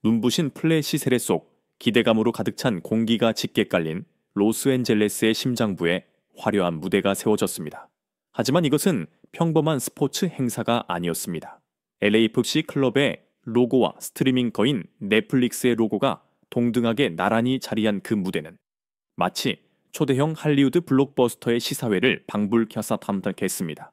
눈부신 플래시 세례 속 기대감으로 가득 찬 공기가 짙게 깔린 로스앤젤레스의 심장부에 화려한 무대가 세워졌습니다. 하지만 이것은 평범한 스포츠 행사가 아니었습니다. LAFC 클럽의 로고와 스트리밍 거인 넷플릭스의 로고가 동등하게 나란히 자리한 그 무대는 마치 초대형 할리우드 블록버스터의 시사회를 방불케 탐탁했습니다.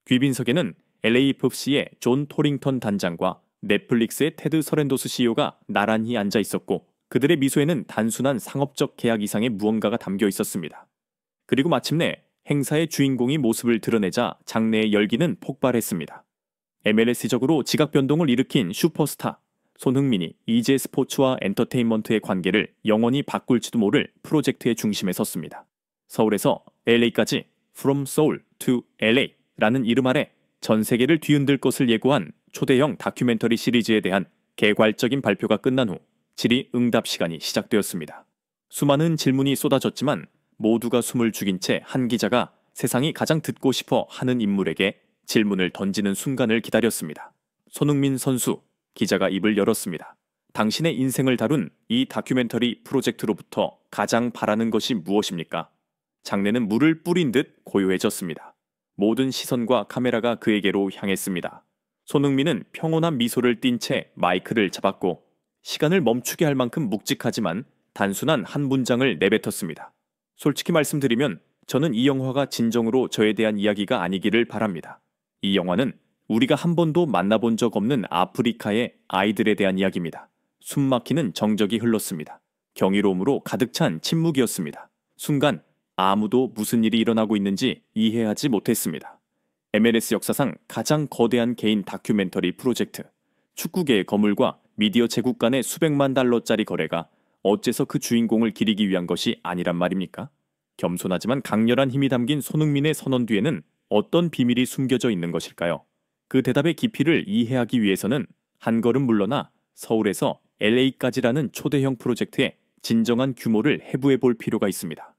귀빈석에는 LAFC의 존 토링턴 단장과 넷플릭스의 테드 서렌도스 CEO가 나란히 앉아 있었고, 그들의 미소에는 단순한 상업적 계약 이상의 무언가가 담겨 있었습니다. 그리고 마침내 행사의 주인공이 모습을 드러내자 장내의 열기는 폭발했습니다. MLS적으로 지각 변동을 일으킨 슈퍼스타 손흥민이 이제 스포츠와 엔터테인먼트의 관계를 영원히 바꿀지도 모를 프로젝트의 중심에 섰습니다. 서울에서 LA까지 From Seoul to LA라는 이름 아래 전 세계를 뒤흔들 것을 예고한 초대형 다큐멘터리 시리즈에 대한 개괄적인 발표가 끝난 후 질의응답 시간이 시작되었습니다. 수많은 질문이 쏟아졌지만 모두가 숨을 죽인 채 한 기자가 세상이 가장 듣고 싶어 하는 인물에게 질문을 던지는 순간을 기다렸습니다. 손흥민 선수, 기자가 입을 열었습니다. 당신의 인생을 다룬 이 다큐멘터리 프로젝트로부터 가장 바라는 것이 무엇입니까? 장내는 물을 뿌린 듯 고요해졌습니다. 모든 시선과 카메라가 그에게로 향했습니다. 손흥민은 평온한 미소를 띤 채 마이크를 잡았고 시간을 멈추게 할 만큼 묵직하지만 단순한 한 문장을 내뱉었습니다. 솔직히 말씀드리면 저는 이 영화가 진정으로 저에 대한 이야기가 아니기를 바랍니다. 이 영화는 우리가 한 번도 만나본 적 없는 아프리카의 아이들에 대한 이야기입니다. 숨막히는 정적이 흘렀습니다. 경이로움으로 가득 찬 침묵이었습니다. 순간 아무도 무슨 일이 일어나고 있는지 이해하지 못했습니다. MLS 역사상 가장 거대한 개인 다큐멘터리 프로젝트, 축구계의 거물과 미디어 제국 간의 수백만 달러짜리 거래가 어째서 그 주인공을 기리기 위한 것이 아니란 말입니까? 겸손하지만 강렬한 힘이 담긴 손흥민의 선언 뒤에는 어떤 비밀이 숨겨져 있는 것일까요? 그 대답의 깊이를 이해하기 위해서는 한 걸음 물러나 서울에서 LA까지라는 초대형 프로젝트의 진정한 규모를 해부해 볼 필요가 있습니다.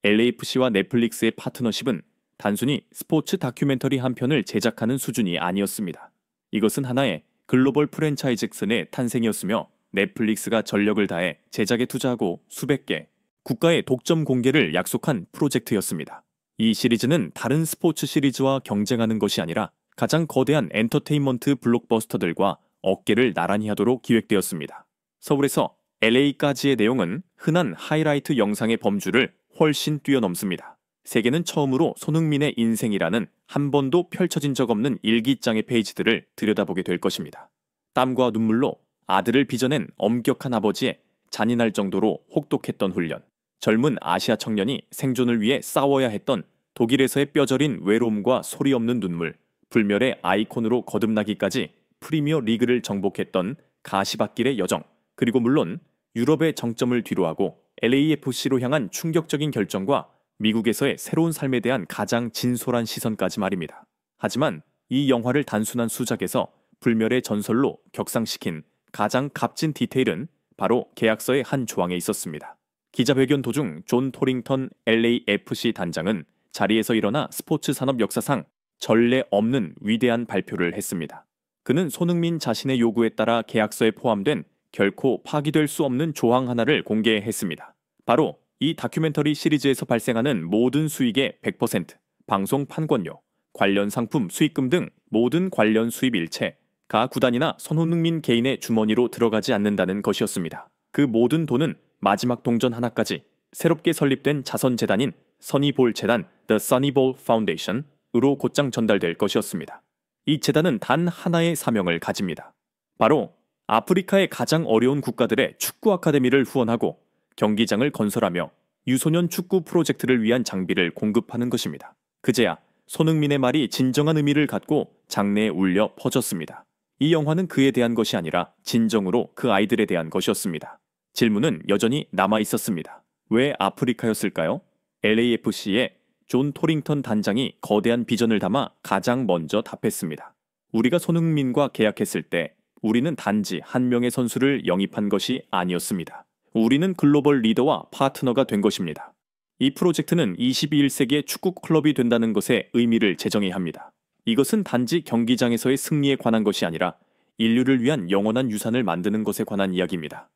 LAFC와 넷플릭스의 파트너십은 단순히 스포츠 다큐멘터리 한 편을 제작하는 수준이 아니었습니다. 이것은 하나의 글로벌 프랜차이즈의 탄생이었으며 넷플릭스가 전력을 다해 제작에 투자하고 수백 개 국가의 독점 공개를 약속한 프로젝트였습니다. 이 시리즈는 다른 스포츠 시리즈와 경쟁하는 것이 아니라 가장 거대한 엔터테인먼트 블록버스터들과 어깨를 나란히 하도록 기획되었습니다. 서울에서 LA까지의 내용은 흔한 하이라이트 영상의 범주를 훨씬 뛰어넘습니다. 세계는 처음으로 손흥민의 인생이라는 한 번도 펼쳐진 적 없는 일기장의 페이지들을 들여다보게 될 것입니다. 땀과 눈물로 아들을 빚어낸 엄격한 아버지의 잔인할 정도로 혹독했던 훈련, 젊은 아시아 청년이 생존을 위해 싸워야 했던 독일에서의 뼈저린 외로움과 소리 없는 눈물, 불멸의 아이콘으로 거듭나기까지 프리미어 리그를 정복했던 가시밭길의 여정, 그리고 물론 유럽의 정점을 뒤로하고 LAFC로 향한 충격적인 결정과 미국에서의 새로운 삶에 대한 가장 진솔한 시선까지 말입니다. 하지만 이 영화를 단순한 수작에서 불멸의 전설로 격상시킨 가장 값진 디테일은 바로 계약서의 한 조항에 있었습니다. 기자회견 도중 존 토링턴 LAFC 단장은 자리에서 일어나 스포츠 산업 역사상 전례 없는 위대한 발표를 했습니다. 그는 손흥민 자신의 요구에 따라 계약서에 포함된 결코 파기될 수 없는 조항 하나를 공개했습니다. 바로 이 다큐멘터리 시리즈에서 발생하는 모든 수익의 100%, 방송 판권료, 관련 상품 수익금 등 모든 관련 수입 일체, 가 구단이나 손흥민 개인의 주머니로 들어가지 않는다는 것이었습니다. 그 모든 돈은 마지막 동전 하나까지 새롭게 설립된 자선재단인 써니볼 재단 The Sunnyball Foundation으로 곧장 전달될 것이었습니다. 이 재단은 단 하나의 사명을 가집니다. 바로 아프리카의 가장 어려운 국가들의 축구 아카데미를 후원하고 경기장을 건설하며 유소년 축구 프로젝트를 위한 장비를 공급하는 것입니다. 그제야 손흥민의 말이 진정한 의미를 갖고 장내에 울려 퍼졌습니다. 이 영화는 그에 대한 것이 아니라 진정으로 그 아이들에 대한 것이었습니다. 질문은 여전히 남아 있었습니다. 왜 아프리카였을까요? LAFC의 존 토링턴 단장이 거대한 비전을 담아 가장 먼저 답했습니다. 우리가 손흥민과 계약했을 때 우리는 단지 한 명의 선수를 영입한 것이 아니었습니다. 우리는 글로벌 리더와 파트너가 된 것입니다. 이 프로젝트는 21세기의 축구 클럽이 된다는 것에 의미를 제정해야 합니다. 이것은 단지 경기장에서의 승리에 관한 것이 아니라 인류를 위한 영원한 유산을 만드는 것에 관한 이야기입니다.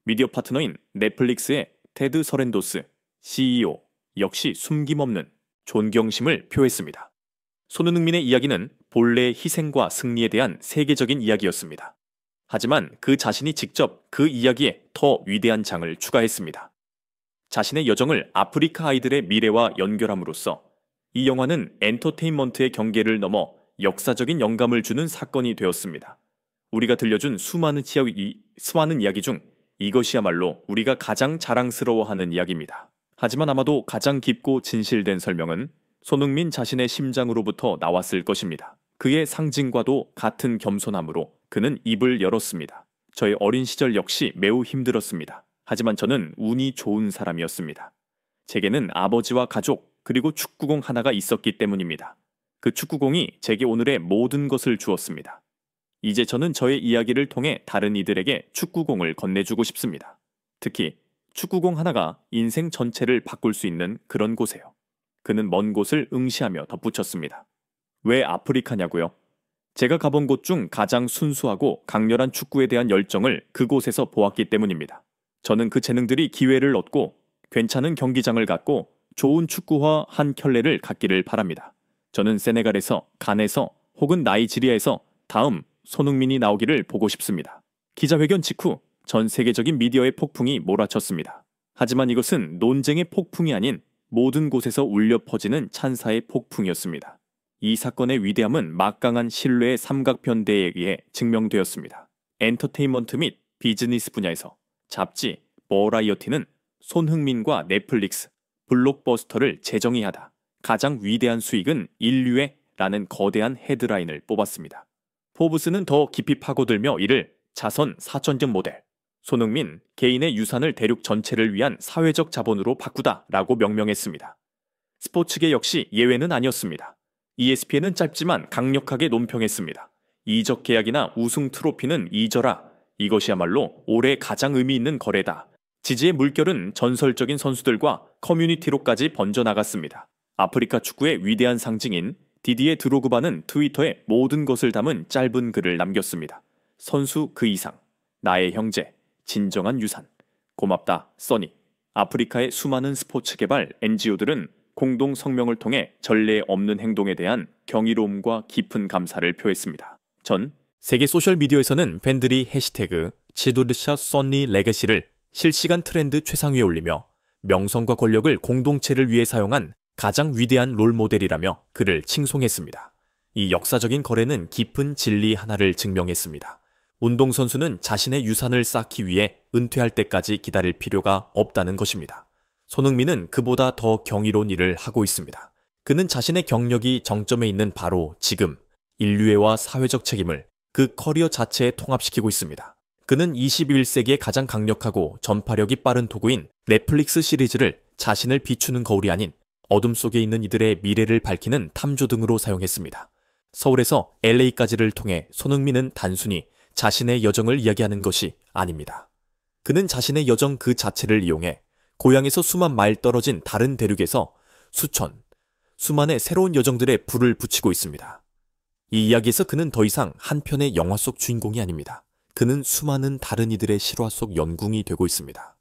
미디어 파트너인 넷플릭스의 테드 서렌도스 CEO 역시 숨김없는 존경심을 표했습니다. 손흥민의 이야기는 본래의 희생과 승리에 대한 세계적인 이야기였습니다. 하지만 그 자신이 직접 그 이야기에 더 위대한 장을 추가했습니다. 자신의 여정을 아프리카 아이들의 미래와 연결함으로써 이 영화는 엔터테인먼트의 경계를 넘어 역사적인 영감을 주는 사건이 되었습니다. 우리가 들려준 수많은 이야기 중 이것이야말로 우리가 가장 자랑스러워하는 이야기입니다. 하지만 아마도 가장 깊고 진실된 설명은 손흥민 자신의 심장으로부터 나왔을 것입니다. 그의 상징과도 같은 겸손함으로 그는 입을 열었습니다. 저의 어린 시절 역시 매우 힘들었습니다. 하지만 저는 운이 좋은 사람이었습니다. 제게는 아버지와 가족 그리고 축구공 하나가 있었기 때문입니다. 그 축구공이 제게 오늘의 모든 것을 주었습니다. 이제 저는 저의 이야기를 통해 다른 이들에게 축구공을 건네주고 싶습니다. 특히 축구공 하나가 인생 전체를 바꿀 수 있는 그런 곳에요. 그는 먼 곳을 응시하며 덧붙였습니다. 왜 아프리카냐고요? 제가 가본 곳 중 가장 순수하고 강렬한 축구에 대한 열정을 그곳에서 보았기 때문입니다. 저는 그 재능들이 기회를 얻고 괜찮은 경기장을 갖고 좋은 축구화 한 켤레를 갖기를 바랍니다. 저는 세네갈에서, 간에서 혹은 나이지리아에서 다음 손흥민이 나오기를 보고 싶습니다. 기자회견 직후 전 세계적인 미디어의 폭풍이 몰아쳤습니다. 하지만 이것은 논쟁의 폭풍이 아닌 모든 곳에서 울려 퍼지는 찬사의 폭풍이었습니다. 이 사건의 위대함은 막강한 신뢰의 삼각편대에 의해 증명되었습니다. 엔터테인먼트 및 비즈니스 분야에서 잡지, 버라이어티는 손흥민과 넷플릭스, 블록버스터를 재정의하다. 가장 위대한 수익은 인류의 라는 거대한 헤드라인을 뽑았습니다. 포브스는 더 깊이 파고들며 이를 자선 4.0 모델, 손흥민 개인의 유산을 대륙 전체를 위한 사회적 자본으로 바꾸다 라고 명명했습니다. 스포츠계 역시 예외는 아니었습니다. ESPN은 짧지만 강력하게 논평했습니다. 이적 계약이나 우승 트로피는 잊어라. 이것이야말로 올해 가장 의미 있는 거래다. 지지의 물결은 전설적인 선수들과 커뮤니티로까지 번져나갔습니다. 아프리카 축구의 위대한 상징인 디디에 드로그바는 트위터에 모든 것을 담은 짧은 글을 남겼습니다. 선수 그 이상, 나의 형제, 진정한 유산, 고맙다 써니. 아프리카의 수많은 스포츠 개발 NGO들은 공동 성명을 통해 전례 없는 행동에 대한 경이로움과 깊은 감사를 표했습니다. 전 세계 소셜미디어에서는 팬들이 해시태그 치도르샤 써니 레거시를 실시간 트렌드 최상위에 올리며 명성과 권력을 공동체를 위해 사용한 가장 위대한 롤모델이라며 그를 칭송했습니다. 이 역사적인 거래는 깊은 진리 하나를 증명했습니다. 운동선수는 자신의 유산을 쌓기 위해 은퇴할 때까지 기다릴 필요가 없다는 것입니다. 손흥민은 그보다 더 경이로운 일을 하고 있습니다. 그는 자신의 경력이 정점에 있는 바로 지금 인류애와 사회적 책임을 그 커리어 자체에 통합시키고 있습니다. 그는 21세기의 가장 강력하고 전파력이 빠른 도구인 넷플릭스 시리즈를 자신을 비추는 거울이 아닌 어둠 속에 있는 이들의 미래를 밝히는 탐조등으로 사용했습니다. 서울에서 LA까지를 통해 손흥민은 단순히 자신의 여정을 이야기하는 것이 아닙니다. 그는 자신의 여정 그 자체를 이용해 고향에서 수만 마일 떨어진 다른 대륙에서 수만의 새로운 여정들의 불을 붙이고 있습니다. 이 이야기에서 그는 더 이상 한 편의 영화 속 주인공이 아닙니다. 그는 수많은 다른 이들의 실화 속 연궁이 되고 있습니다.